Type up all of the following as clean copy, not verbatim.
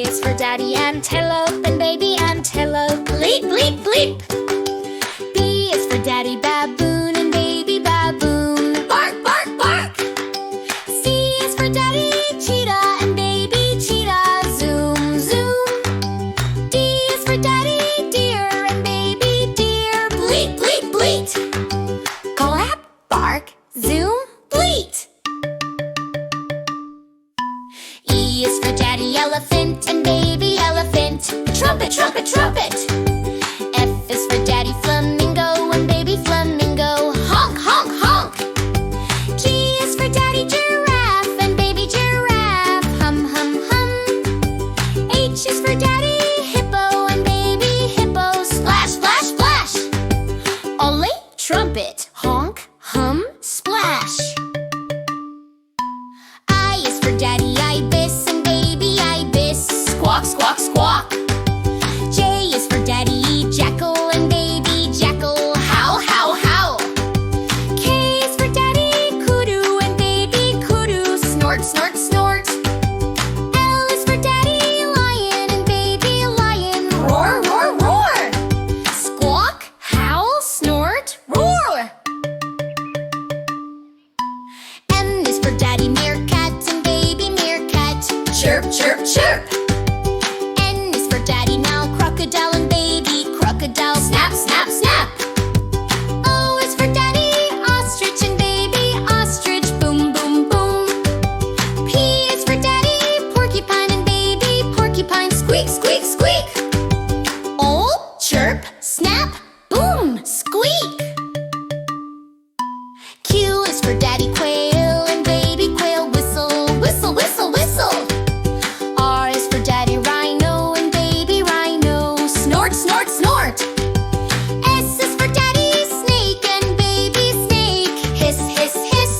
is for daddy antelope and baby antelope. Bleep, bleep, bleep. B is for daddy baboon and baby baboon. Bark, bark, bark. C is for daddy cheetah and baby cheetah. Zoom, zoom. D is for daddy deer and baby deer. Bleat, bleat, bleat. Clap, bark, zoom, bleat. E is for daddy elephant and baby elephant. Trumpet, trumpet, trumpet. F is for daddy flamingo and baby flamingo. Honk, honk, honk. G is for daddy giraffe and baby giraffe. Hum, hum, hum. H is for daddy hippo and baby hippo. Splash, splash, splash. Ole, trumpet, honk, hum, splash. I is for daddy ibis and baby ibis. Squawk, squawk, squawk. J is for daddy jackal and baby jackal. Howl, howl, howl. K is for daddy kudu and baby kudu. Snort, snort, snort. L is for daddy lion and baby lion. Roar, roar, roar. Squawk, howl, snort, roar. M is for daddy meerkat and baby meerkat. Chirp, chirp, chirp. N is for daddy now crocodile and baby crocodile. Snap, snap, snap. O is for daddy ostrich and baby ostrich. Boom, boom, boom. P is for daddy porcupine and baby porcupine. Squeak, squeak, squeak. O, chirp, snap, boom, squeak. Q is for daddy quail and baby quail. Whistle, whistle, whistle, whistle. R is for daddy rhino and baby rhino. Snort, snort, snort. S is for daddy snake and baby snake. Hiss, hiss, hiss.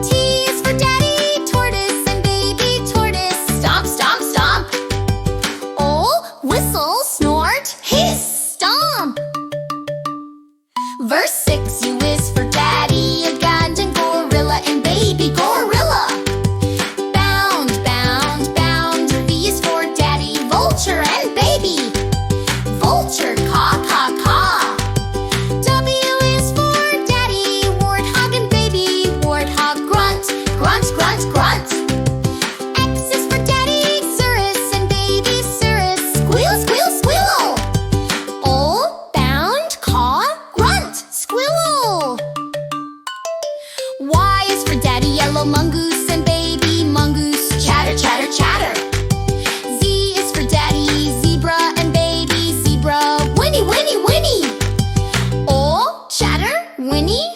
T is for daddy tortoise and baby tortoise. Stomp, stomp, stomp. O, whistle, snort, hiss, stomp. Verse 6, U is for daddy Ugandan gorilla and baby gorilla. Bound, bound, bound. V is for daddy vulture and baby vulture. Caw, caw, caw. W is for daddy warthog and baby warthog. Grunt, grunt, grunt, grunt. X is for daddy Xerus and baby Xerus. Squeal, squeal, squeal. O, bound, caw, grunt, squirrel. Y is for daddy yellow mongoose and baby mongoose. Chatter, chatter, chatter. Z is for daddy zebra and baby zebra. Whinny, whinny, whinny. O, chatter, whinny,